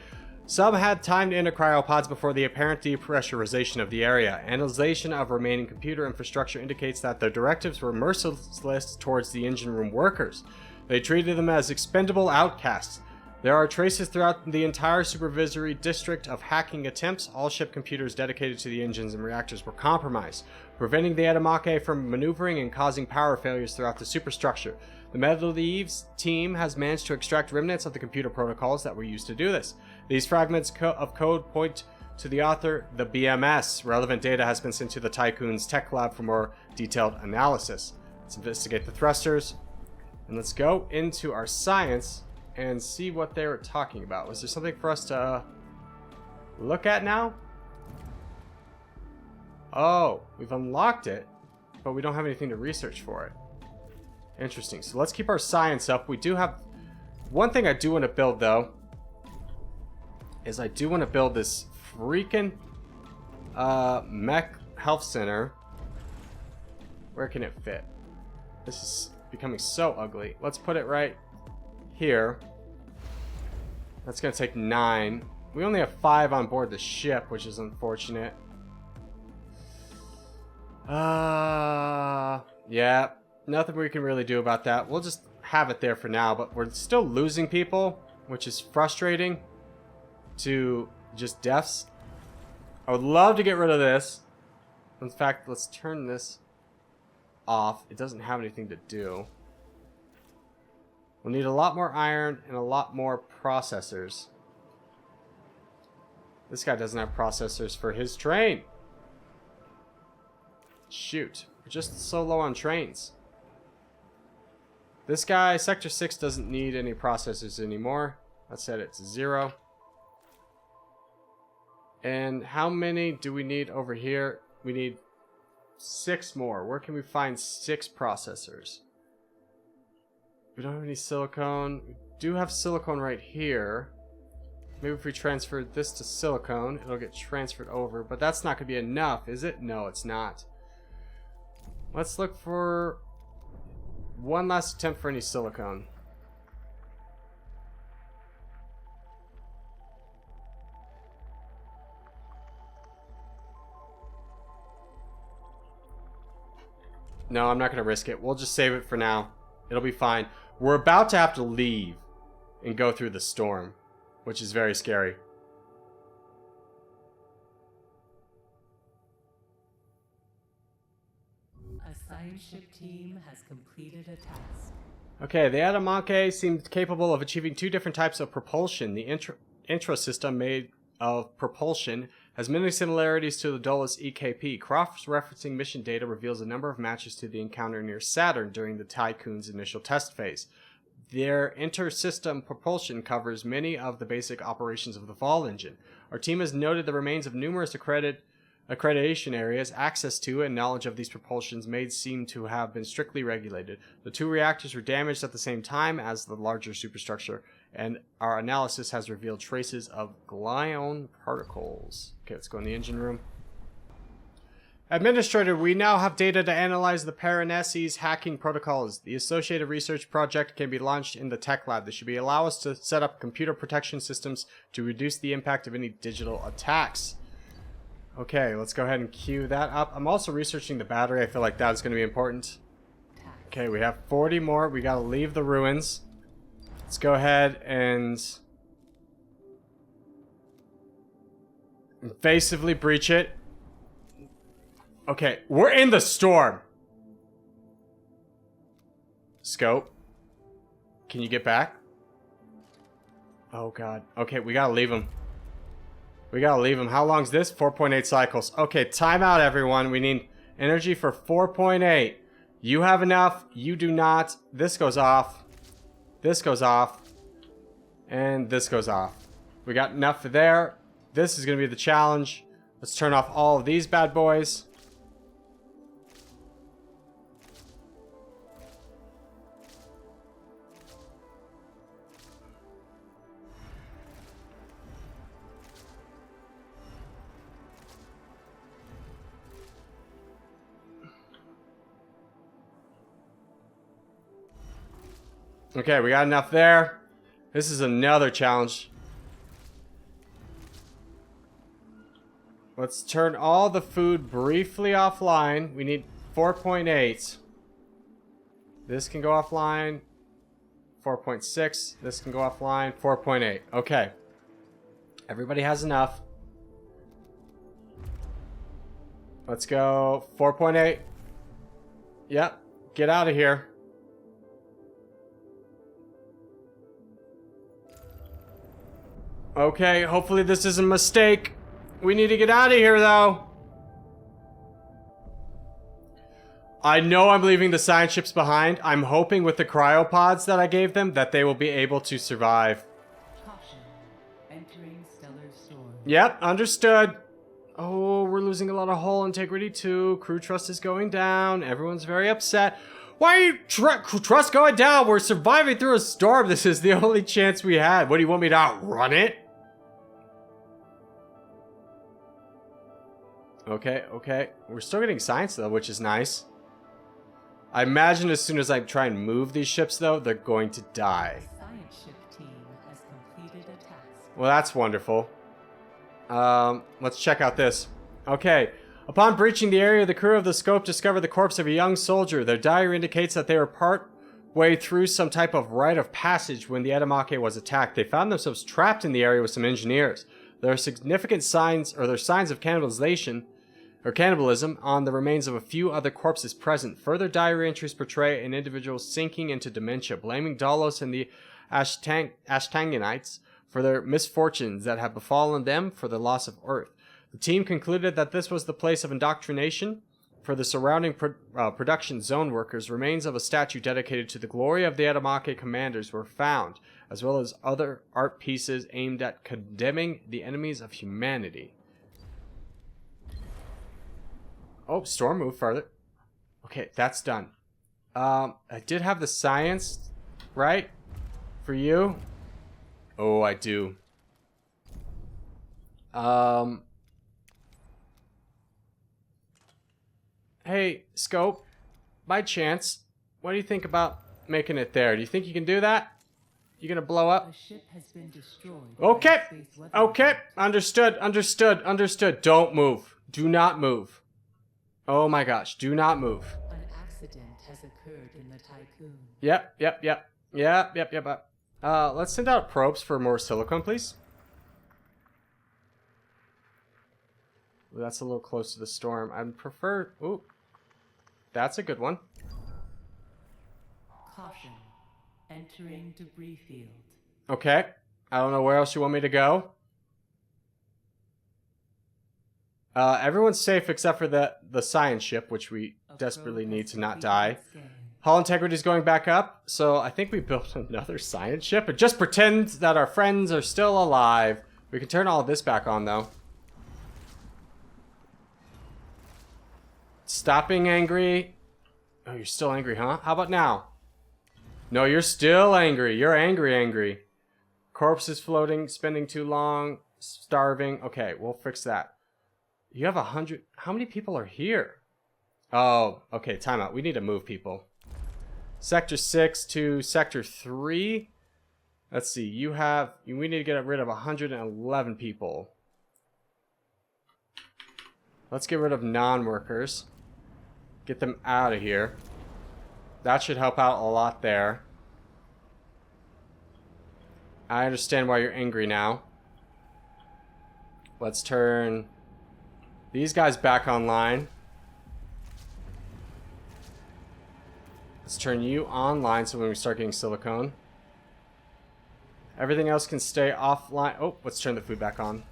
Some had time to enter cryopods before the apparent depressurization of the area. Analyzation of remaining computer infrastructure indicates that the directives were merciless towards the engine room workers. They treated them as expendable outcasts. There are traces throughout the entire supervisory district of hacking attempts. All ship computers dedicated to the engines and reactors were compromised, preventing the Edamonkhe from maneuvering and causing power failures throughout the superstructure. The Medleaves team has managed to extract remnants of the computer protocols that were used to do this. These fragments of code point to the author, the BMS. Relevant data has been sent to the Tycoon's tech lab for more detailed analysis. Let's investigate the thrusters. And let's go into our science and see what they were talking about. Was there something for us to look at now? Oh, we've unlocked it, but we don't have anything to research for it. Interesting. So let's keep our science up. We do have... One thing I do want to build, though, is I do want to build this freaking mech health center. Where can it fit? This is becoming so ugly. Let's put it right here. That's going to take 9. We only have 5 on board the ship, which is unfortunate. Yeah, nothing we can really do about that. We'll just have it there for now, but we're still losing people, which is frustrating to just deaths. I would love to get rid of this. In fact, let's turn this off. It doesn't have anything to do. We'll need a lot more iron and a lot more processors. This guy doesn't have processors for his train. Shoot. We're just so low on trains. This guy, Sector 6, doesn't need any processors anymore. I said it's 0. And how many do we need over here? We need 6 more. Where can we find 6 processors? We don't have any silicone. We do have silicone right here. Maybe if we transfer this to silicone, it'll get transferred over. But that's not going to be enough, is it? No, it's not. Let's look for one last attempt for any silicone. No, I'm not going to risk it. We'll just save it for now. It'll be fine. We're about to have to leave and go through the storm, which is very scary. A science ship team has completed a task. Okay, the Adamanke seemed capable of achieving 2 different types of propulsion. The intro system made of propulsion has many similarities to the Dolus EKP. Cross-referencing mission data reveals a number of matches to the encounter near Saturn during the Tycoon's initial test phase. Their inter-system propulsion covers many of the basic operations of the Vol engine. Our team has noted the remains of numerous accreditation areas. Access to and knowledge of these propulsions may seem to have been strictly regulated. The 2 reactors were damaged at the same time as the larger superstructure, and our analysis has revealed traces of glyone particles. Okay, let's go in the engine room. Administrator, we now have data to analyze the Paraneses hacking protocols. The associated research project can be launched in the tech lab. This should allow us to set up computer protection systems to reduce the impact of any digital attacks. Okay, let's go ahead and queue that up. I'm also researching the battery. I feel like that's going to be important. Okay, we have 40 more. We got to leave the ruins. Let's go ahead and invasively breach it. Okay, we're in the storm. Scope. Can you get back? Oh god. Okay, we gotta leave him. We gotta leave him. How long's this? 4.8 cycles. Okay, time out everyone. We need energy for 4.8. You have enough. You do not. This goes off. This goes off. And this goes off. We got enough for there. This is gonna be the challenge. Let's turn off all of these bad boys. Okay, we got enough there. This is another challenge. Let's turn all the food briefly offline. We need 4.8. This can go offline. 4.6. This can go offline. 4.8. Okay. Everybody has enough. Let's go. 4.8. Yep. Get out of here. Okay, hopefully this is a mistake. We need to get out of here, though. I know I'm leaving the science ships behind. I'm hoping with the cryopods that I gave them that they will be able to survive. Caution. Entering stellar storm. Yep, understood. Oh, we're losing a lot of hull integrity, too. Crew trust is going down. Everyone's very upset. Why are you trust going down? We're surviving through a storm. This is the only chance we had. What, do you want me to outrun it? Okay, okay. We're still getting science, though, which is nice. I imagine as soon as I try and move these ships, though, they're going to die. The science ship team has completed a task. Well, that's wonderful. Let's check out this. Okay. Upon breaching the area, the crew of the scope discovered the corpse of a young soldier. Their diary indicates that they were part way through some type of rite of passage when the Edamake was attacked. They found themselves trapped in the area with some engineers. There are significant signs, or there's signs of cannibalization, or cannibalism, on the remains of a few other corpses present. Further diary entries portray an individual sinking into dementia, blaming Dalos and the Ashtanganites for their misfortunes that have befallen them for the loss of Earth. The team concluded that this was the place of indoctrination for the surrounding production zone workers. Remains of a statue dedicated to the glory of the Edamake commanders were found, as well as other art pieces aimed at condemning the enemies of humanity. Oh, Storm moved further. Okay, that's done. I did have the science, right? For you? Oh, I do. Hey, Scope, by chance, what do you think about making it there? Do you think you can do that? You gonna blow up? The ship has been destroyed. Okay, by space weather. okay, understood. Don't move. Do not move. Oh my gosh, do not move. An accident has occurred in the Tycoon. Yep. Let's send out probes for more silicone, please. Ooh, that's a little close to the storm. I'd prefer... Ooh. That's a good one. Caution. Entering debris field. Okay. I don't know where else you want me to go. Everyone's safe except for the science ship, which we desperately need to not die. Hull integrity is going back up, so I think we built another science ship. And just pretend that our friends are still alive. We can turn all of this back on, though. Stop being angry. Oh, you're still angry, huh? How about now? No, you're still angry. You're angry. Corpses floating, spending too long, starving. Okay, we'll fix that. You have 100... How many people are here? Oh, okay, timeout. We need to move people. Sector 6 to Sector 3. Let's see, we need to get rid of 111 people. Let's get rid of non-workers. Get them out of here. That should help out a lot there. I understand why you're angry now. Let's turn these guys back online. Let's turn you online so when we start getting silicone. Everything else can stay offline. Oh, let's turn the food back on.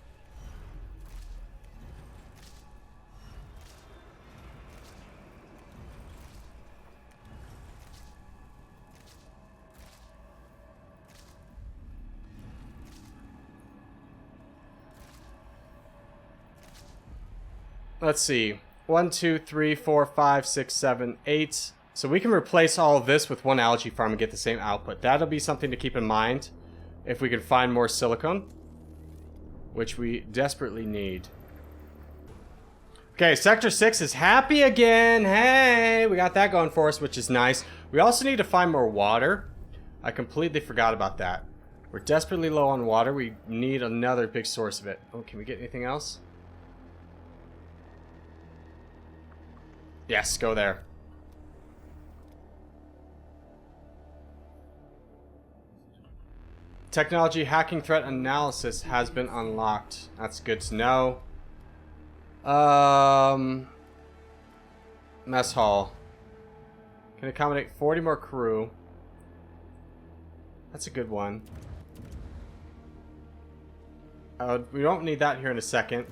Let's see. 1, 2, 3, 4, 5, 6, 7, 8. So we can replace all of this with one algae farm and get the same output. That'll be something to keep in mind if we can find more silicone, which we desperately need. Okay, Sector 6 is happy again. Hey, we got that going for us, which is nice. We also need to find more water. I completely forgot about that. We're desperately low on water. We need another big source of it. Oh, can we get anything else? Yes, go there. Technology hacking threat analysis has been unlocked. That's good to know. Mess hall. Can accommodate 40 more crew. That's a good one. We don't need that here in a second.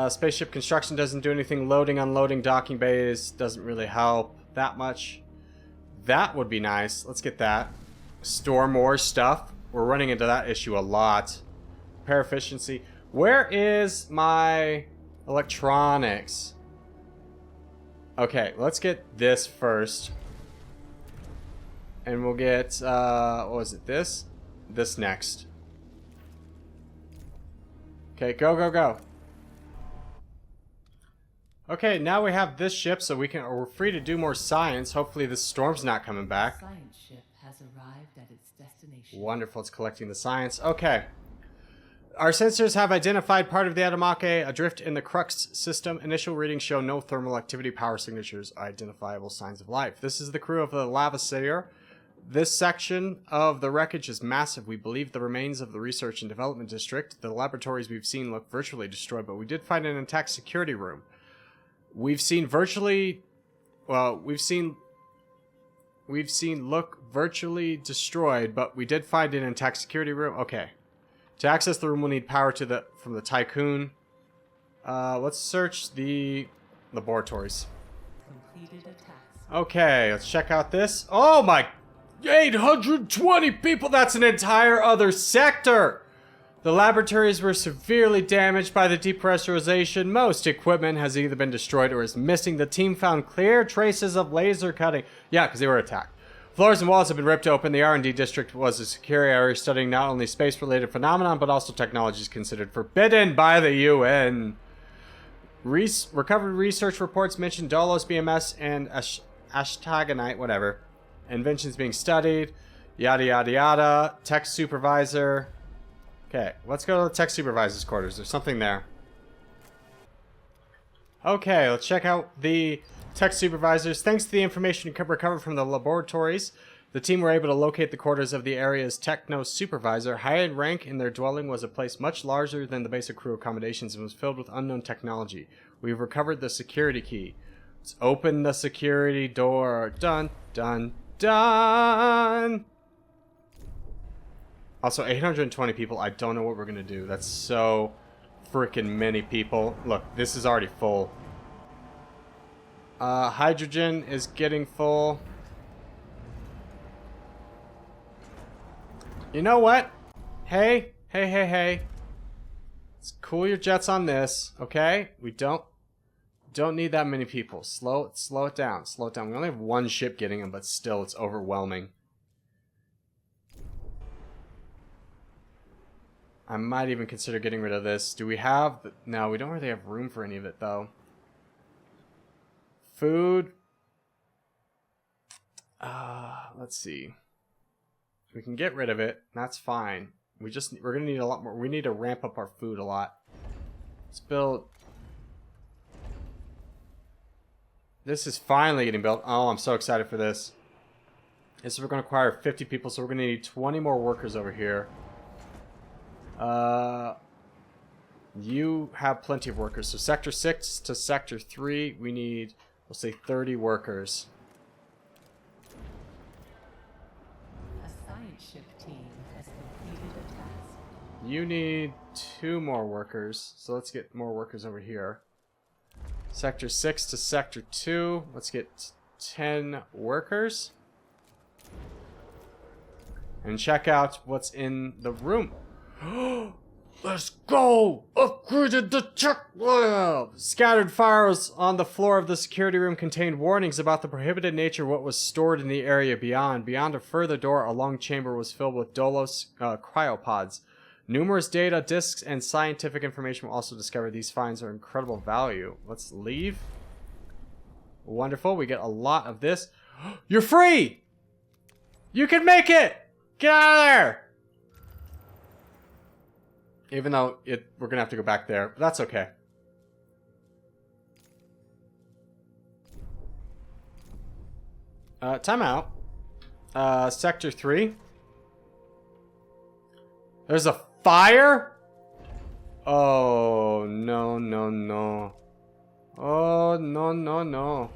Spaceship construction doesn't do anything. Loading, unloading, docking bays doesn't really help that much. That would be nice. Let's get that. Store more stuff. We're running into that issue a lot. Repair efficiency. Where is my electronics? Okay, let's get this first. And we'll get, what was it, this? This next. Okay, go. Okay, now we have this ship, so we're free to do more science. Hopefully this storm's not coming back. The science ship has arrived at its destination. Wonderful, it's collecting the science. Okay. Our sensors have identified part of the Atomake, a drift in the Crux system. Initial readings show no thermal activity, power signatures, identifiable signs of life. This is the crew of the Lavaseer. This section of the wreckage is massive. We believe the remains of the research and development district. The laboratories we've seen look virtually destroyed, but we did find an intact security room. We've seen look virtually destroyed, but we did find an intact security room. Okay. To access the room, we'll need power from the Tycoon. Let's search the laboratories. Completed a task. Okay, let's check out this. Oh my, 820 people! That's an entire other sector! The laboratories were severely damaged by the depressurization. Most equipment has either been destroyed or is missing. The team found clear traces of laser cutting. Yeah, because they were attacked. Floors and walls have been ripped open. The R&D district was a secure area studying not only space-related phenomenon, but also technologies considered forbidden by the UN. Recovered research reports mention Dolos BMS and Ashtagonite, whatever. Inventions being studied. Yada, yada, yada. Tech supervisor. Okay, let's go to the tech supervisor's quarters. There's something there. Okay, let's check out the tech supervisors. Thanks to the information recovered from the laboratories, the team were able to locate the quarters of the area's techno supervisor. High in rank in their dwelling was a place much larger than the basic crew accommodations and was filled with unknown technology. We've recovered the security key. Let's open the security door. Dun, dun, dun! Also, 820 people. I don't know what we're going to do. That's so freaking many people. Look, this is already full. Hydrogen is getting full. You know what? Hey. Let's cool your jets on this, okay? We don't need that many people. Slow it down. Slow it down. We only have one ship getting them, but still, it's overwhelming. I might even consider getting rid of this. Do we have... No, we don't really have room for any of it, though. Food. Let's see. We can get rid of it. That's fine. We're gonna need a lot more. We need to ramp up our food a lot. Let's build. This is finally getting built. Oh, I'm so excited for this. This is we're gonna acquire 50 people, so we're gonna need 20 more workers over here. You have plenty of workers. So Sector 6 to Sector 3, we need, we'll say 30 workers. A science ship team has completed a task. You need 2 more workers. So let's get more workers over here. Sector 6 to Sector 2. Let's get 10 workers. And check out what's in the room. Let's go! Upgraded the tech lab! Scattered files on the floor of the security room contained warnings about the prohibited nature of what was stored in the area beyond. Beyond a further door, a long chamber was filled with Dolos cryopods. Numerous data, disks, and scientific information were also discovered. These finds are incredible value. Let's leave. Wonderful. We get a lot of this. You're free! You can make it! Get out of there! Even though we're gonna have to go back there, but that's okay. Time out. Sector 3. There's a fire? Oh, no. Oh, no.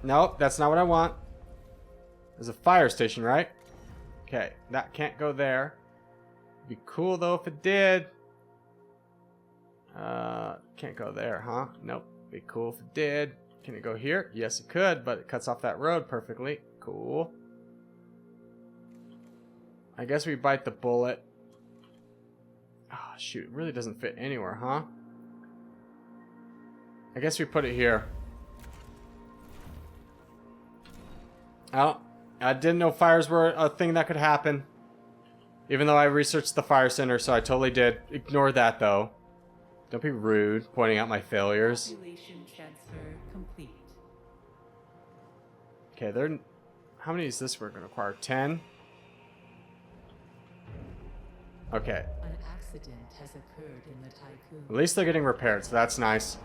Nope, that's not what I want. There's a fire station, right? Okay, that can't go there. Be cool though if it did. Can't go there, huh? Nope. Be cool if it did. Can it go here? Yes, it could, but it cuts off that road perfectly. Cool. I guess we bite the bullet. Oh, shoot. It really doesn't fit anywhere, huh? I guess we put it here. Oh, I didn't know fires were a thing that could happen. Even though I researched the fire center, so I totally did. Ignore that, though. Don't be rude, pointing out my failures. Population transfer complete. Okay, how many is this we're going to acquire? 10? Okay. An accident has occurred in the tycoon. At least they're getting repaired, so that's nice.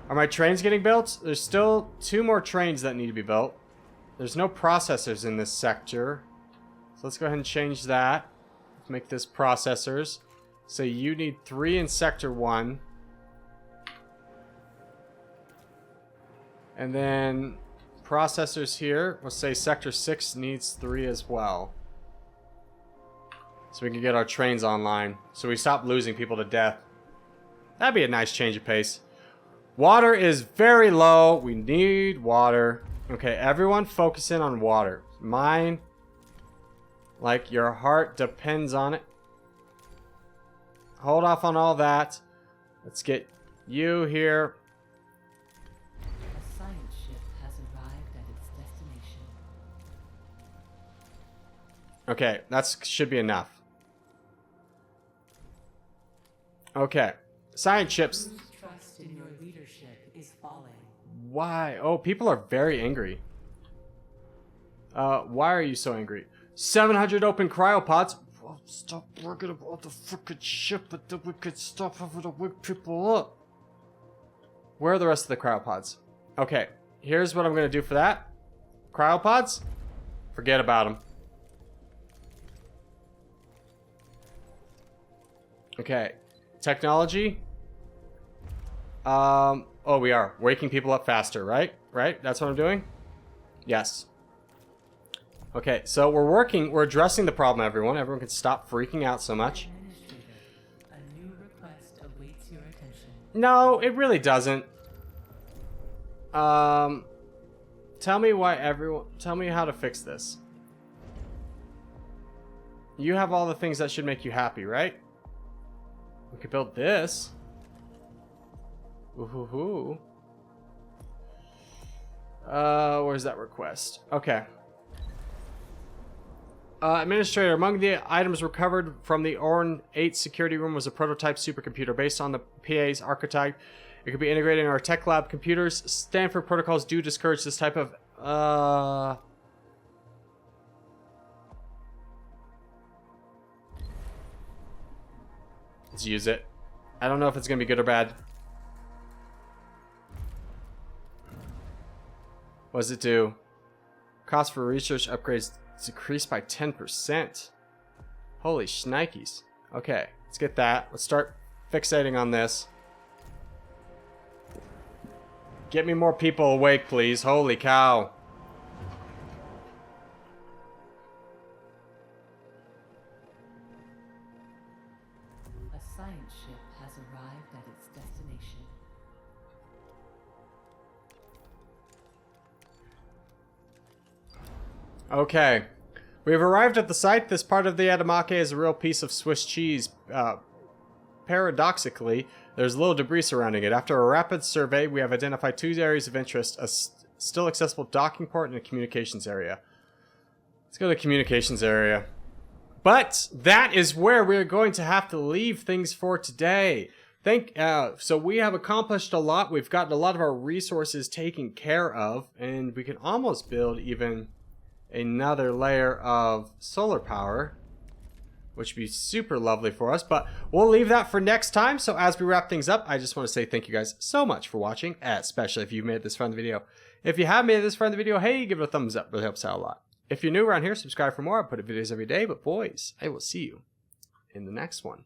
Are my trains getting built? There's still 2 more trains that need to be built. There's no processors in this sector. So let's go ahead and change that. Let's make this processors. So you need 3 in sector 1. And then processors here. Let's say sector 6 needs 3 as well. So we can get our trains online. So we stop losing people to death. That'd be a nice change of pace. Water is very low. We need water. Okay, everyone focus in on water. Mine, like your heart depends on it. Hold off on all that. Let's get you here. A science ship has arrived at its destination. Okay, that should be enough. Okay, science ships. Whose trust in your leadership is falling? Why? Oh, people are very angry. Why are you so angry? 700 open cryopods. Well, stop working about the frickin' ship, but then we could stop having to wake people up. Where are the rest of the cryopods? Okay, here's what I'm gonna do for that. Cryopods? Forget about them. Okay, technology. Oh, we are waking people up faster, right? Right? That's what I'm doing? Yes. Okay, so we're addressing the problem, everyone. Everyone can stop freaking out so much. Administrator, a new request awaits your attention. No, it really doesn't. Tell me how to fix this. You have all the things that should make you happy, right? We could build this. Ooh. Where's that request? Okay. Administrator, among the items recovered from the Orn 8 security room was a prototype supercomputer based on the PA's archetype. It could be integrated in our tech lab computers. Stanford protocols do discourage this type of, Let's use it. I don't know if it's gonna be good or bad. What does it do? Cost for research upgrades decreased by 10%. Holy shnikes. Okay, let's get that. Let's start fixating on this. Get me more people awake, please. Holy cow. A science ship has arrived at its destination. Okay. We have arrived at the site. This part of the Adamake is a real piece of Swiss cheese. Paradoxically, there's little debris surrounding it. After a rapid survey, we have identified 2 areas of interest, a still accessible docking port and a communications area. Let's go to the communications area. But that is where we're going to have to leave things for today. So we have accomplished a lot. We've gotten a lot of our resources taken care of, and we can almost build even another layer of solar power, which would be super lovely for us, but we'll leave that for next time. So as we wrap things up, I just want to say thank you guys so much for watching, especially if you've made this far in the video. If you have made this far in the video, hey, give it a thumbs up. It really helps out a lot. If you're new around here, subscribe for more. I put up videos every day, but boys, I will see you in the next one.